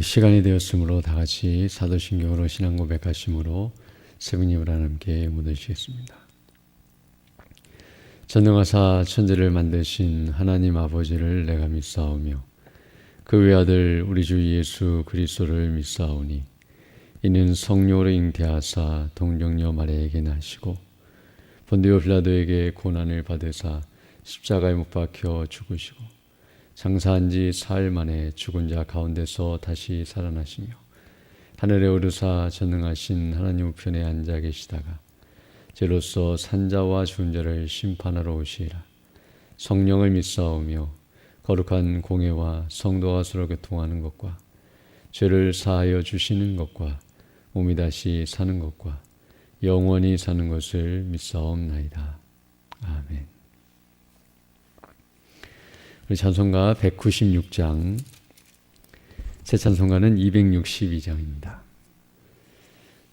시간이 되었으므로 다 같이 사도신경으로 신앙 고백하심으로 세븐이브랑 함께 묻으시겠습니다. 전능하사 천지를 만드신 하나님 아버지를 내가 믿사오며 그 외아들 우리 주 예수 그리스도를 믿사오니 이는 성령으로 잉태하사 동정녀 마리아에게 나시고 본디오 빌라도에게 고난을 받으사 십자가에 못 박혀 죽으시고 장사한 지 사흘 만에 죽은 자 가운데서 다시 살아나시며 하늘에 오르사 전능하신 하나님 우편에 앉아 계시다가 죄로서 산자와 죽은 자를 심판하러 오시리라. 성령을 믿사오며 거룩한 공회와 성도와 서로 교통하는 것과 죄를 사하여 주시는 것과 몸이 다시 사는 것과 영원히 사는 것을 믿사옵나이다. 아멘. 우리 찬송가 196장, 새 찬송가는 262장입니다.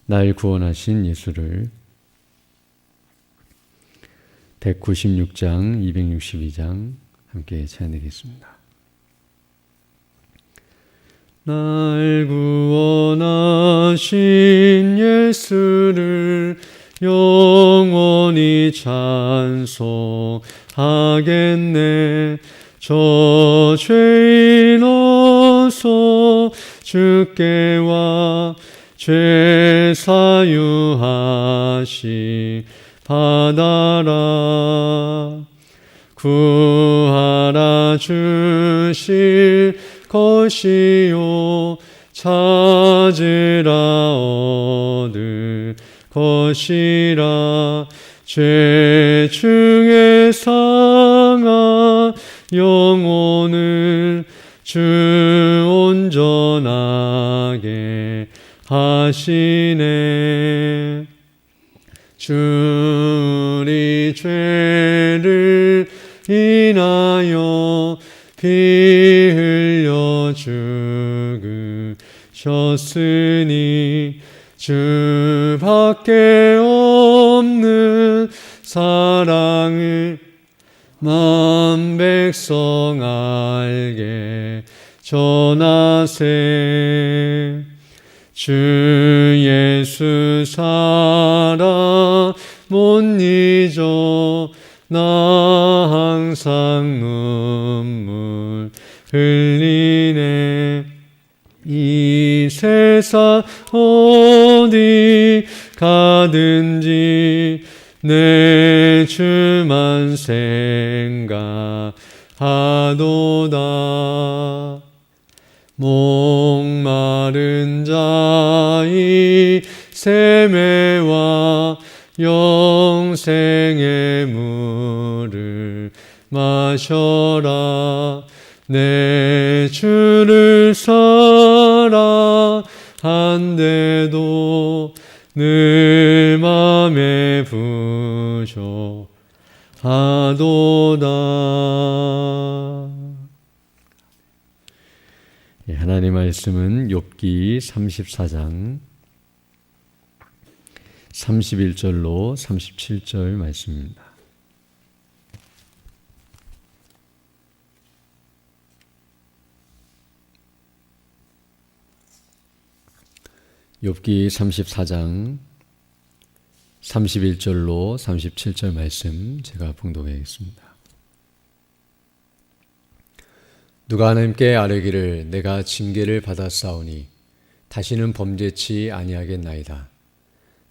날 구원하신 예수를 196장, 262장 함께 찬양하겠습니다. 날 구원하신 예수를 영원히 찬송하겠네. 저 죄인 어서 주께 와 죄 사유하시 받아라. 구하라 주실 것이요 찾으라 얻을 것이라. 죄 중에 상한 영혼을 주 온전하게 하시네. 주 우리 죄를 인하여 피 흘려 죽으셨으니 주밖에 없는 사랑을 만 백성 알게 전하세. 주 예수 사랑 못 잊어 나 항상 눈물 흘리네. 이 세상 어디 가든지 내 주만 생각하도다. 목마른 자의 세매와 영생의 물을 마셔라. 내 주를 사랑한데도 늘 맘에 부족하도다. 하나님 말씀은 욥기 34장 31절로 37절 말씀입니다. 욥기 34장 31절로 37절 말씀 제가 봉독하겠습니다. 누가 하나님께 아뢰기를 내가 징계를 받았사오니 다시는 범죄치 아니하겠나이다.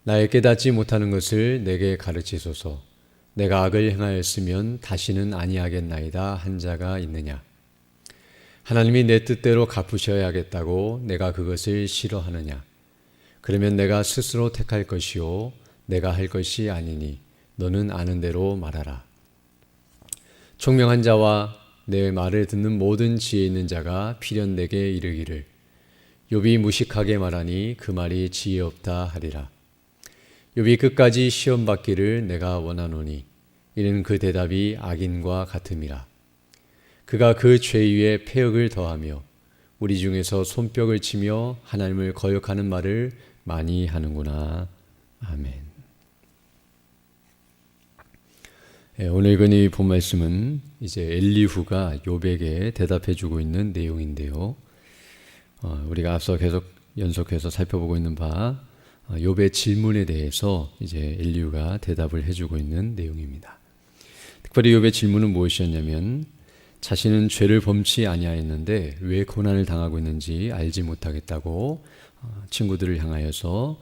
나의 깨닫지 못하는 것을 내게 가르치소서. 내가 악을 행하였으면 다시는 아니하겠나이다 한 자가 있느냐. 하나님이 내 뜻대로 갚으셔야겠다고 내가 그것을 싫어하느냐. 그러면 내가 스스로 택할 것이요 내가 할 것이 아니니 너는 아는 대로 말하라. 총명한 자와 내 말을 듣는 모든 지혜 있는 자가 필연되게 이르기를 욥이 무식하게 말하니 그 말이 지혜 없다 하리라. 욥이 끝까지 시험 받기를 내가 원하노니 이는 그 대답이 악인과 같음이라. 그가 그 죄 위에 폐역을 더하며 우리 중에서 손뼉을 치며 하나님을 거역하는 말을 많이 하는구나. 아멘. 오늘 읽은 이 본 말씀은 이제 엘리후가 욥에게 대답해주고 있는 내용인데요. 우리가 앞서 계속 연속해서 살펴보고 있는 바 욥의 질문에 대해서 이제 엘리후가 대답을 해주고 있는 내용입니다. 특별히 욥의 질문은 무엇이었냐면 자신은 죄를 범치 아니하였는데 왜 고난을 당하고 있는지 알지 못하겠다고 친구들을 향하여서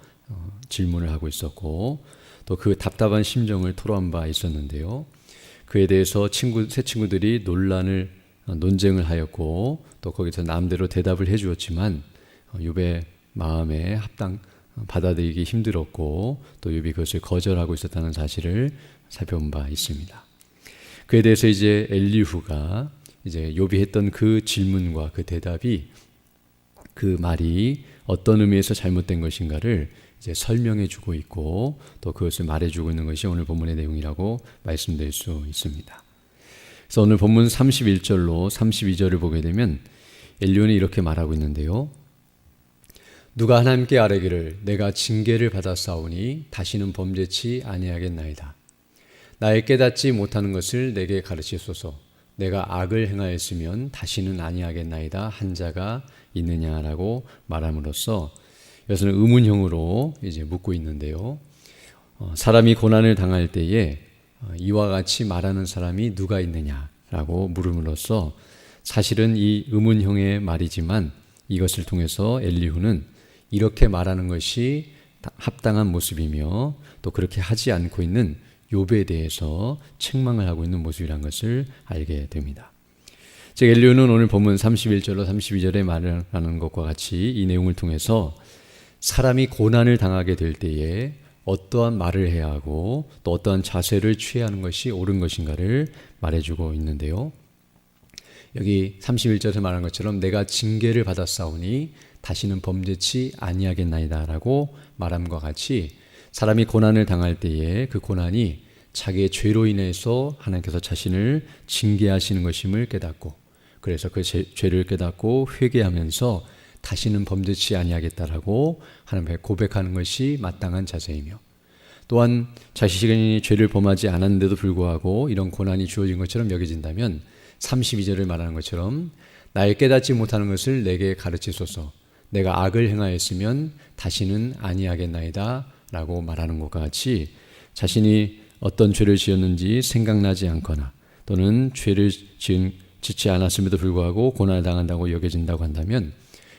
질문을 하고 있었고, 또 그 답답한 심정을 토로한 바 있었는데요. 그에 대해서 새 친구들이 논쟁을 하였고, 또 거기서 남대로 대답을 해주었지만 욥의 마음에 받아들이기 힘들었고, 또 욥이 그것을 거절하고 있었다는 사실을 살펴본 바 있습니다. 그에 대해서 이제 엘리후가 이제 욥이 했던 그 질문과 그 대답이, 그 말이 어떤 의미에서 잘못된 것인가를 이제 설명해 주고 있고, 또 그것을 말해 주고 있는 것이 오늘 본문의 내용이라고 말씀드릴 수 있습니다. 그래서 오늘 본문 31절로 32절을 보게 되면 엘리후는 이렇게 말하고 있는데요. 누가 하나님께 아뢰기를 내가 징계를 받았사오니 다시는 범죄치 아니하겠나이다. 나의 깨닫지 못하는 것을 내게 가르치소서. 내가 악을 행하였으면 다시는 아니하겠나이다 한 자가 있느냐라고 말함으로써 이것은 의문형으로 이제 묻고 있는데요. 사람이 고난을 당할 때에 이와 같이 말하는 사람이 누가 있느냐라고 물음으로써 사실은 이 의문형의 말이지만 이것을 통해서 엘리후는 이렇게 말하는 것이 합당한 모습이며 또 그렇게 하지 않고 있는 욥에 대해서 책망을 하고 있는 모습이라는 것을 알게 됩니다. 즉 엘리후는 오늘 본문 31절로 32절에 말하는 것과 같이 이 내용을 통해서 사람이 고난을 당하게 될 때에 어떠한 말을 해야 하고 또 어떠한 자세를 취해야 하는 것이 옳은 것인가를 말해주고 있는데요. 여기 31절에서 말한 것처럼 내가 징계를 받았사오니 다시는 범죄치 아니하겠나이다 라고 말함과 같이 사람이 고난을 당할 때에 그 고난이 자기의 죄로 인해서 하나님께서 자신을 징계하시는 것임을 깨닫고, 그래서 그 죄를 깨닫고 회개하면서 다시는 범죄치 아니하겠다라고 하나님 앞에 고백하는 것이 마땅한 자세이며, 또한 자신이 죄를 범하지 않았는데도 불구하고 이런 고난이 주어진 것처럼 여겨진다면 32절을 말하는 것처럼 나의 깨닫지 못하는 것을 내게 가르치소서. 내가 악을 행하였으면 다시는 아니하겠나이다 라고 말하는 것과 같이 자신이 어떤 죄를 지었는지 생각나지 않거나 또는 죄를 짓지 않았음에도 불구하고 고난을 당한다고 여겨진다고 한다면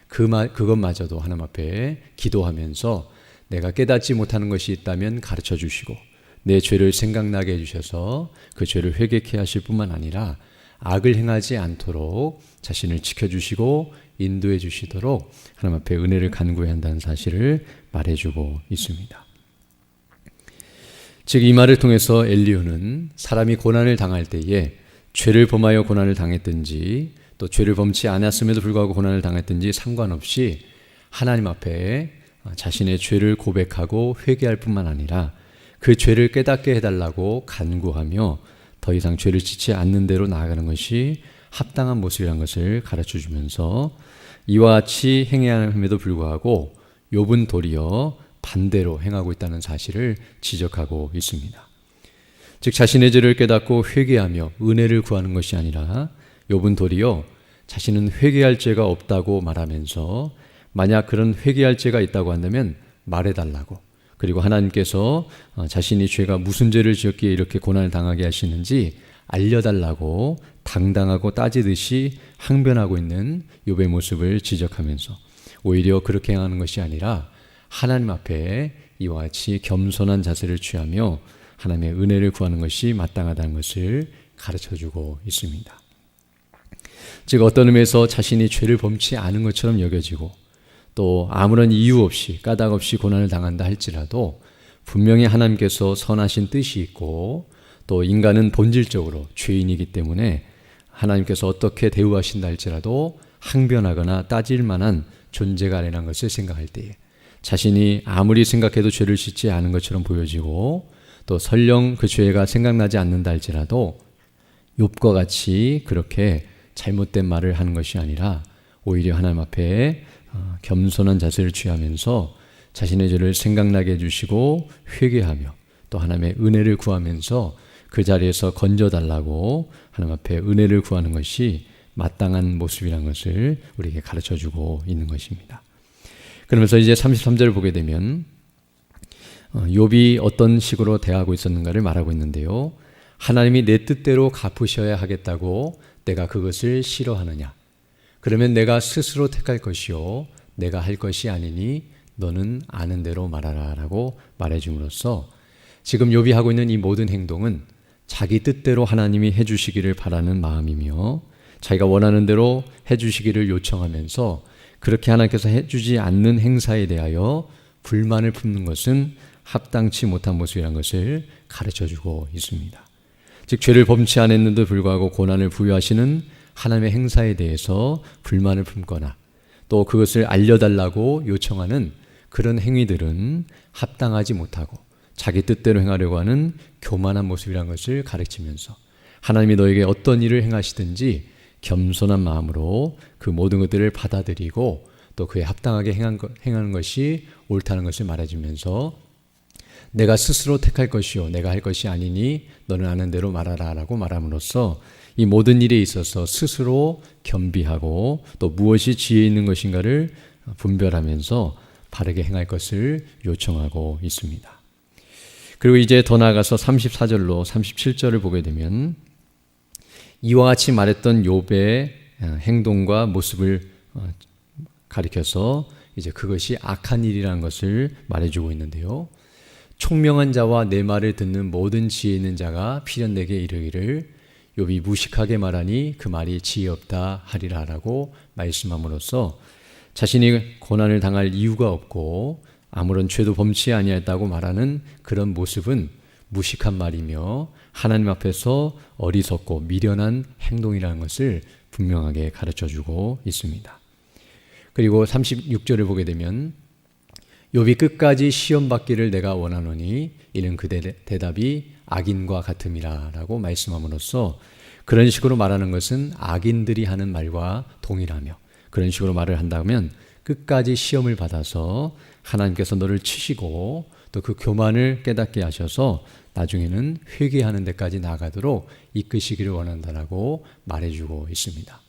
그것마저도 하나님 앞에 기도하면서 내가 깨닫지 못하는 것이 있다면 가르쳐 주시고 내 죄를 생각나게 해주셔서 그 죄를 회개케 하실 뿐만 아니라 악을 행하지 않도록 자신을 지켜주시고 인도해 주시도록 하나님 앞에 은혜를 간구해야 한다는 사실을 말해주고 있습니다. 즉 이 말을 통해서 엘리후는 사람이 고난을 당할 때에 죄를 범하여 고난을 당했든지 또 죄를 범치 않았음에도 불구하고 고난을 당했든지 상관없이 하나님 앞에 자신의 죄를 고백하고 회개할 뿐만 아니라 그 죄를 깨닫게 해달라고 간구하며 더 이상 죄를 짓지 않는 대로 나아가는 것이 합당한 모습이라는 것을 가르쳐 주면서 이와 같이 행해야 함에도 불구하고 욥은 도리어 반대로 행하고 있다는 사실을 지적하고 있습니다. 즉 자신의 죄를 깨닫고 회개하며 은혜를 구하는 것이 아니라 욥은 도리어 자신은 회개할 죄가 없다고 말하면서 만약 그런 회개할 죄가 있다고 한다면 말해달라고, 그리고 하나님께서 자신이 죄가 무슨 죄를 지었기에 이렇게 고난을 당하게 하시는지 알려달라고 당당하고 따지듯이 항변하고 있는 욥의 모습을 지적하면서 오히려 그렇게 행하는 것이 아니라 하나님 앞에 이와 같이 겸손한 자세를 취하며 하나님의 은혜를 구하는 것이 마땅하다는 것을 가르쳐주고 있습니다. 즉 어떤 의미에서 자신이 죄를 범치 않은 것처럼 여겨지고 또 아무런 이유 없이 까닭 없이 고난을 당한다 할지라도 분명히 하나님께서 선하신 뜻이 있고 또 인간은 본질적으로 죄인이기 때문에 하나님께서 어떻게 대우하신다 할지라도 항변하거나 따질 만한 존재가 아니라는 것을 생각할 때에 자신이 아무리 생각해도 죄를 짓지 않은 것처럼 보여지고 또 설령 그 죄가 생각나지 않는다 할지라도 욥과 같이 그렇게 잘못된 말을 하는 것이 아니라 오히려 하나님 앞에 겸손한 자세를 취하면서 자신의 죄를 생각나게 해주시고 회개하며 또 하나님의 은혜를 구하면서 그 자리에서 건져달라고 하나님 앞에 은혜를 구하는 것이 마땅한 모습이라는 것을 우리에게 가르쳐주고 있는 것입니다. 그러면서 이제 33절을 보게 되면 욥이 어떤 식으로 대하고 있었는가를 말하고 있는데요. 하나님이 내 뜻대로 갚으셔야 하겠다고 내가 그것을 싫어하느냐? 그러면 내가 스스로 택할 것이요 내가 할 것이 아니니 너는 아는 대로 말하라 라고 말해줌으로써 지금 욥이 하고 있는 이 모든 행동은 자기 뜻대로 하나님이 해주시기를 바라는 마음이며 자기가 원하는 대로 해주시기를 요청하면서 그렇게 하나님께서 해주지 않는 행사에 대하여 불만을 품는 것은 합당치 못한 모습이라는 것을 가르쳐주고 있습니다. 즉 죄를 범치 않았는데도 불구하고 고난을 부여하시는 하나님의 행사에 대해서 불만을 품거나 또 그것을 알려달라고 요청하는 그런 행위들은 합당하지 못하고 자기 뜻대로 행하려고 하는 교만한 모습이라는 것을 가르치면서 하나님이 너에게 어떤 일을 행하시든지 겸손한 마음으로 그 모든 것들을 받아들이고 또 그에 합당하게 행하는 것이 옳다는 것을 말해주면서 내가 스스로 택할 것이요 내가 할 것이 아니니 너는 아는 대로 말하라 라고 말함으로써 이 모든 일에 있어서 스스로 겸비하고 또 무엇이 지혜 있는 것인가를 분별하면서 바르게 행할 것을 요청하고 있습니다. 그리고 이제 더 나아가서 34절로 37절을 보게 되면 이와 같이 말했던 욥의 행동과 모습을 가리켜서 이제 그것이 악한 일이라는 것을 말해주고 있는데요. 총명한 자와 내 말을 듣는 모든 지혜 있는 자가 필연내게 이르기를 욥이 무식하게 말하니 그 말이 지혜 없다 하리라 라고 말씀함으로써 자신이 고난을 당할 이유가 없고 아무런 죄도 범치 아니했다고 말하는 그런 모습은 무식한 말이며 하나님 앞에서 어리석고 미련한 행동이라는 것을 분명하게 가르쳐주고 있습니다. 그리고 36절을 보게 되면 욥이 끝까지 시험받기를 내가 원하노니 이는 그 대답이 악인과 같음이라 라고 말씀함으로써 그런 식으로 말하는 것은 악인들이 하는 말과 동일하며 그런 식으로 말을 한다면 끝까지 시험을 받아서 하나님께서 너를 치시고 또 그 교만을 깨닫게 하셔서 나중에는 회개하는 데까지 나아가도록 이끄시기를 원한다라고 말해주고 있습니다.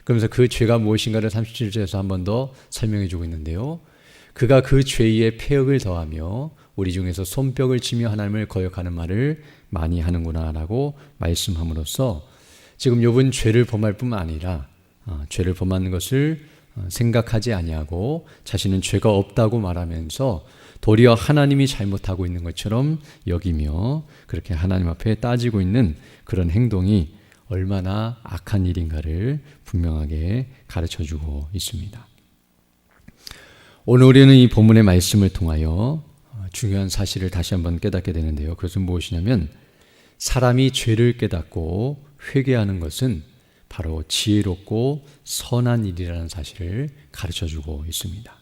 그러면서 그 죄가 무엇인가를 37절에서 한 번 더 설명해 주고 있는데요. 그가 그 죄의 폐역을 더하며 우리 중에서 손뼉을 치며 하나님을 거역하는 말을 많이 하는구나 라고 말씀함으로써 지금 욥은 죄를 범할 뿐만 아니라 죄를 범하는 것을 생각하지 아니하고 자신은 죄가 없다고 말하면서 도리어 하나님이 잘못하고 있는 것처럼 여기며 그렇게 하나님 앞에 따지고 있는 그런 행동이 얼마나 악한 일인가를 분명하게 가르쳐주고 있습니다. 오늘 우리는 이 본문의 말씀을 통하여 중요한 사실을 다시 한번 깨닫게 되는데요. 그것은 무엇이냐면 사람이 죄를 깨닫고 회개하는 것은 바로 지혜롭고 선한 일이라는 사실을 가르쳐주고 있습니다.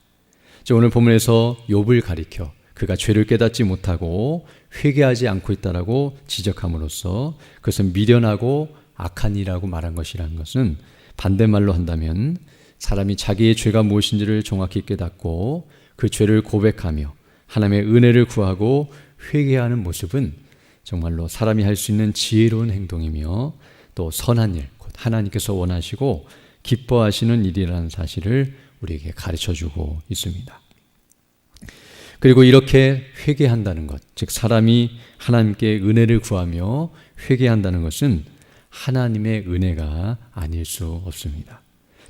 오늘 본문에서 욥을 가리켜 그가 죄를 깨닫지 못하고 회개하지 않고 있다라고 지적함으로써 그것은 미련하고 악한 일이라고 말한 것이라는 것은 반대말로 한다면 사람이 자기의 죄가 무엇인지를 정확히 깨닫고 그 죄를 고백하며 하나님의 은혜를 구하고 회개하는 모습은 정말로 사람이 할 수 있는 지혜로운 행동이며 또 선한 일, 곧 하나님께서 원하시고 기뻐하시는 일이라는 사실을 우리에게 가르쳐주고 있습니다. 그리고 이렇게 회개한다는 것, 즉 사람이 하나님께 은혜를 구하며 회개한다는 것은 하나님의 은혜가 아닐 수 없습니다.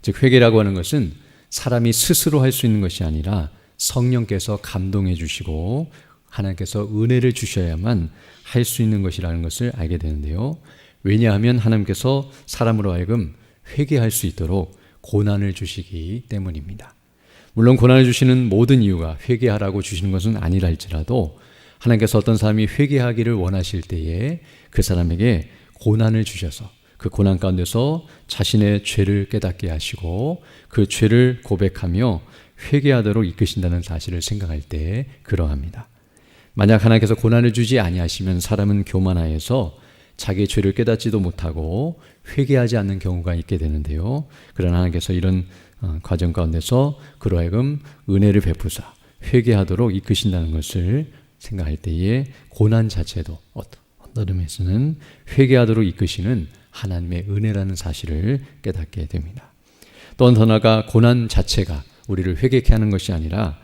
즉 회개라고 하는 것은 사람이 스스로 할 수 있는 것이 아니라 성령께서 감동해 주시고 하나님께서 은혜를 주셔야만 할 수 있는 것이라는 것을 알게 되는데요. 왜냐하면 하나님께서 사람으로 하여금 회개할 수 있도록 고난을 주시기 때문입니다. 물론 고난을 주시는 모든 이유가 회개하라고 주시는 것은 아니라 할지라도 하나님께서 어떤 사람이 회개하기를 원하실 때에 그 사람에게 고난을 주셔서 그 고난 가운데서 자신의 죄를 깨닫게 하시고 그 죄를 고백하며 회개하도록 이끄신다는 사실을 생각할 때 그러합니다. 만약 하나님께서 고난을 주지 아니하시면 사람은 교만하여서 자기의 죄를 깨닫지도 못하고 회개하지 않는 경우가 있게 되는데요. 그러나 하나님께서 이런 과정 가운데서 그로 하여금 은혜를 베푸사 회개하도록 이끄신다는 것을 생각할 때에 고난 자체도 어떤 의미에서는 회개하도록 이끄시는 하나님의 은혜라는 사실을 깨닫게 됩니다. 또한 더 나아가 고난 자체가 우리를 회개케 하는 것이 아니라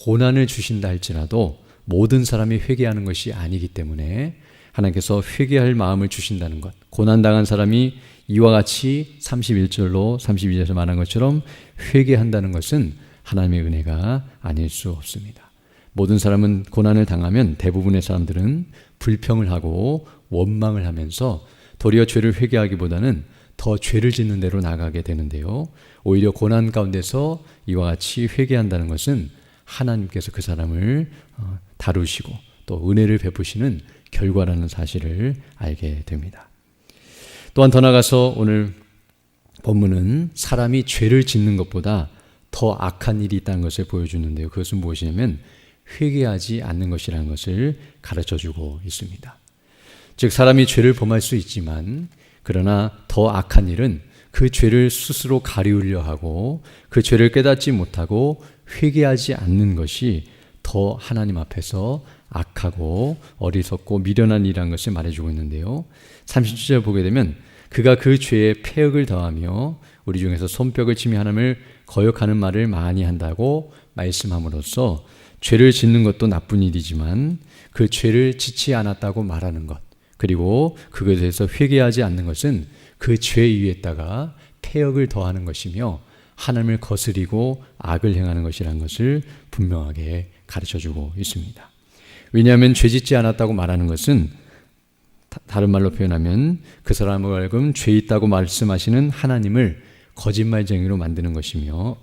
고난을 주신다 할지라도 모든 사람이 회개하는 것이 아니기 때문에 하나님께서 회개할 마음을 주신다는 것, 고난당한 사람이 이와 같이 31절로 32절에서 말한 것처럼 회개한다는 것은 하나님의 은혜가 아닐 수 없습니다. 모든 사람은 고난을 당하면 대부분의 사람들은 불평을 하고 원망을 하면서 도리어 죄를 회개하기보다는 더 죄를 짓는 대로 나가게 되는데요. 오히려 고난 가운데서 이와 같이 회개한다는 것은 하나님께서 그 사람을 다루시고 또 은혜를 베푸시는 결과라는 사실을 알게 됩니다. 또한 더 나아가서 오늘 본문은 사람이 죄를 짓는 것보다 더 악한 일이 있다는 것을 보여주는데요. 그것은 무엇이냐면 회개하지 않는 것이라는 것을 가르쳐주고 있습니다. 즉 사람이 죄를 범할 수 있지만 그러나 더 악한 일은 그 죄를 스스로 가리우려 하고 그 죄를 깨닫지 못하고 회개하지 않는 것이 더 하나님 앞에서 악하고 어리석고 미련한 일이라는 것을 말해주고 있는데요. 37절 보게 되면 그가 그 죄에 폐역을 더하며 우리 중에서 손뼉을 치며 하나님을 거역하는 말을 많이 한다고 말씀함으로써 죄를 짓는 것도 나쁜 일이지만 그 죄를 짓지 않았다고 말하는 것, 그리고 그것에 대해서 회개하지 않는 것은 그 죄 위에다가 폐역을 더하는 것이며 하나님을 거스리고 악을 행하는 것이라는 것을 분명하게 가르쳐주고 있습니다. 왜냐하면 죄 짓지 않았다고 말하는 것은 다른 말로 표현하면 그 사람을 하여금 죄 있다고 말씀하시는 하나님을 거짓말쟁이로 만드는 것이며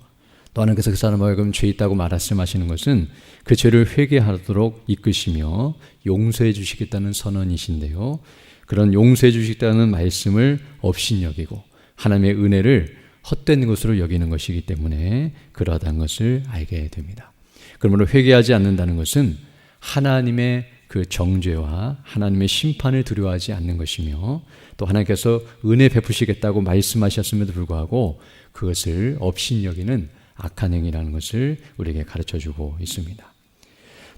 또 하나님께서 그 사람을 하여금 죄 있다고 말씀하시는 것은 그 죄를 회개하도록 이끄시며 용서해 주시겠다는 선언이신데요. 그런 용서해 주시겠다는 말씀을 업신여기고 하나님의 은혜를 헛된 것으로 여기는 것이기 때문에 그러하다는 것을 알게 됩니다. 그러므로 회개하지 않는다는 것은 하나님의 그 정죄와 하나님의 심판을 두려워하지 않는 것이며 또 하나님께서 은혜 베푸시겠다고 말씀하셨음에도 불구하고 그것을 업신여기는 악한 행위라는 것을 우리에게 가르쳐주고 있습니다.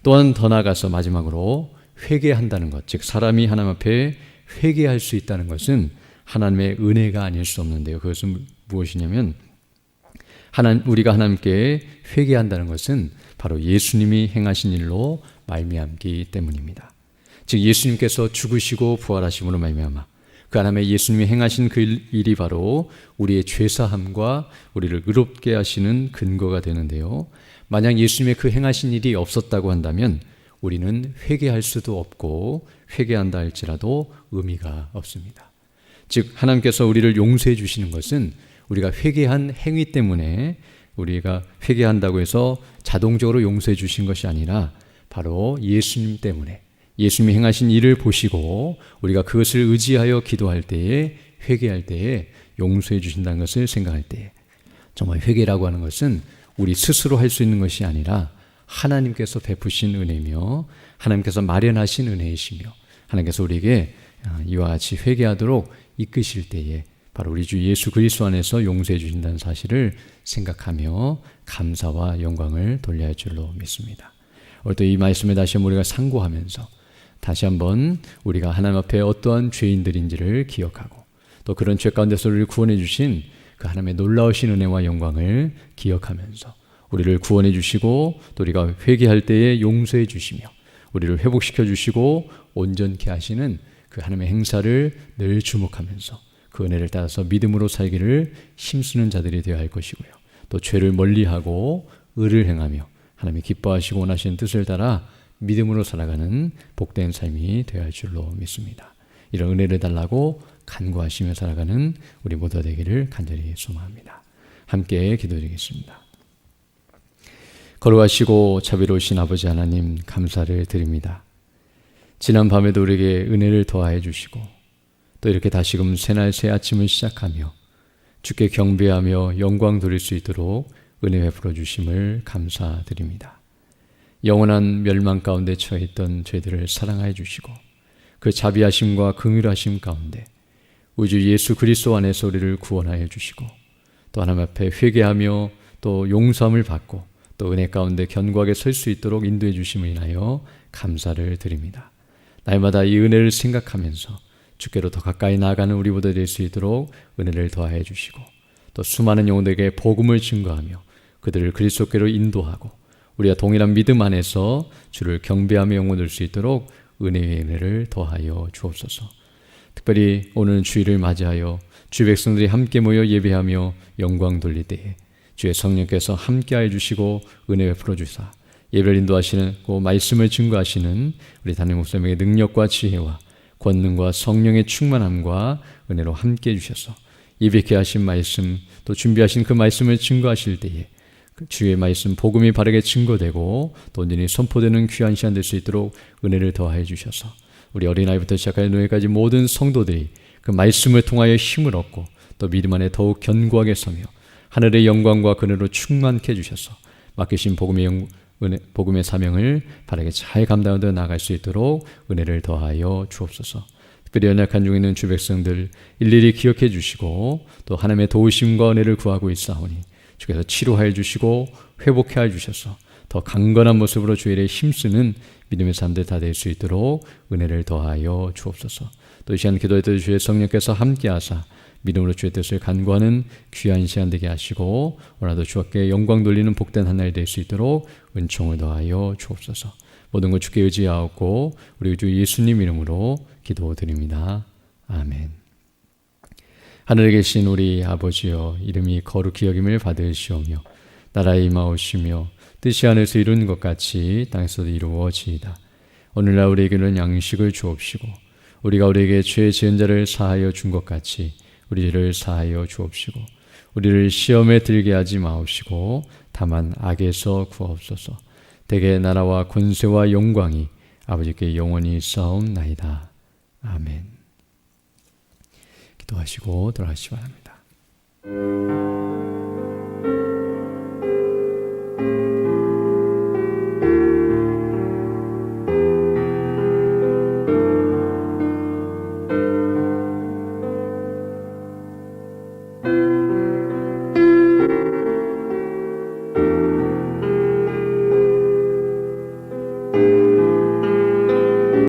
또한 더 나아가서 마지막으로 회개한다는 것, 즉 사람이 하나님 앞에 회개할 수 있다는 것은 하나님의 은혜가 아닐 수 없는데요. 그것은 무엇이냐면 우리가 하나님께 회개한다는 것은 바로 예수님이 행하신 일로 말미암기 때문입니다. 즉 예수님께서 죽으시고 부활하심으로 말미암아 그 하나님의 예수님이 행하신 그 일이 바로 우리의 죄사함과 우리를 의롭게 하시는 근거가 되는데요. 만약 예수님의 그 행하신 일이 없었다고 한다면 우리는 회개할 수도 없고 회개한다 할지라도 의미가 없습니다. 즉 하나님께서 우리를 용서해 주시는 것은 우리가 회개한 행위 때문에 우리가 회개한다고 해서 자동적으로 용서해 주신 것이 아니라 바로 예수님 때문에 예수님이 행하신 일을 보시고 우리가 그것을 의지하여 기도할 때에 회개할 때에 용서해 주신다는 것을 생각할 때에 정말 회개라고 하는 것은 우리 스스로 할 수 있는 것이 아니라 하나님께서 베푸신 은혜며 하나님께서 마련하신 은혜이시며 하나님께서 우리에게 이와 같이 회개하도록 이끄실 때에 바로 우리 주 예수 그리스도 안에서 용서해 주신다는 사실을 생각하며 감사와 영광을 돌려야 할 줄로 믿습니다. 오늘 또 이 말씀에 다시 한번 우리가 상고하면서 다시 한번 우리가 하나님 앞에 어떠한 죄인들인지를 기억하고 또 그런 죄 가운데서 우리를 구원해 주신 그 하나님의 놀라우신 은혜와 영광을 기억하면서 우리를 구원해 주시고 또 우리가 회개할 때에 용서해 주시며 우리를 회복시켜 주시고 온전케 하시는 그 하나님의 행사를 늘 주목하면서 그 은혜를 따라서 믿음으로 살기를 힘쓰는 자들이 되어야 할 것이고요. 또 죄를 멀리하고 의를 행하며 하나님이 기뻐하시고 원하시는 뜻을 따라 믿음으로 살아가는 복된 삶이 되어야 할 줄로 믿습니다. 이런 은혜를 달라고 간구하시며 살아가는 우리 모두 되기를 간절히 소망합니다. 함께 기도드리겠습니다. 거룩하시고 자비로우신 아버지 하나님 감사를 드립니다. 지난 밤에도 우리에게 은혜를 더하여 주시고 또 이렇게 다시금 새날 새 아침을 시작하며 주께 경배하며 영광 돌릴 수 있도록 은혜 베풀어 주심을 감사드립니다. 영원한 멸망 가운데 처해 있던 죄들을 사랑하여 주시고 그 자비하심과 긍휼하심 가운데 우주 예수 그리스도 안에서 우리를 구원하여 주시고 또 하나님 앞에 회개하며 또 용서함을 받고 또 은혜 가운데 견고하게 설 수 있도록 인도해 주심을 인하여 감사를 드립니다. 날마다 이 은혜를 생각하면서 주께로 더 가까이 나아가는 우리보다 될 수 있도록 은혜를 더하여 주시고, 또 수많은 영혼들에게 복음을 증거하며 그들을 그리스도께로 인도하고 우리가 동일한 믿음 안에서 주를 경배하며 영혼을 수 있도록 은혜의 은혜를 더하여 주옵소서. 특별히 오늘 주일을 맞이하여 주의 백성들이 함께 모여 예배하며 영광 돌릴 때에 주의 성령께서 함께하여 주시고 은혜 베풀어 주사 예배를 인도하시는 그 말씀을 증거하시는 우리 담임 목사님에게 능력과 지혜와 권능과 성령의 충만함과 은혜로 함께해 주셔서 예배케 하신 말씀, 또 준비하신 그 말씀을 증거하실 때에 주의 말씀 복음이 바르게 증거되고 또 온전히 선포되는 귀한 시간 될 수 있도록 은혜를 더하여 주셔서 우리 어린아이부터 시작하여 노예까지 모든 성도들이 그 말씀을 통하여 힘을 얻고 또 믿음 안에 더욱 견고하게 서며 하늘의 영광과 그늘로 충만케 해주셔서 맡기신 복음의 사명을 바르게 잘 감당하며 나아갈 수 있도록 은혜를 더하여 주옵소서. 특별히 연약한 중에 있는 주 백성들 일일이 기억해 주시고 또 하나님의 도우심과 은혜를 구하고 있사오니 주께서 치료하여 주시고 회복하여 주셔서 더 강건한 모습으로 주의 일에 힘쓰는 믿음의 사람들 다 될 수 있도록 은혜를 더하여 주옵소서. 또 이 시간 기도할 때 주의 성령께서 함께하사 믿음으로 주의 뜻을 간구하는 귀한 시간 되게 하시고 오늘도 주께 영광 돌리는 복된 한 날이 될 수 있도록 은총을 더하여 주옵소서. 모든 것 주께 의지하옵고 우리 주 예수님 이름으로 기도드립니다. 아멘. 하늘에 계신 우리 아버지여, 이름이 거룩히 여김을 받으시오며 나라에 임하오시며 뜻이 하늘에서 이룬 것 같이 땅에서도 이루어지이다. 오늘날 우리에게는 양식을 주옵시고 우리가 우리에게 죄 지은 자를 사하여 준 것 같이 우리 죄를 사하여 주옵시고 우리를 시험에 들게 하지 마옵시고 다만 악에서 구하옵소서. 대개 나라와 권세와 영광이 아버지께 영원히 있사옵나이다. 아멘. 기도하시고 돌아가시기 바랍니다.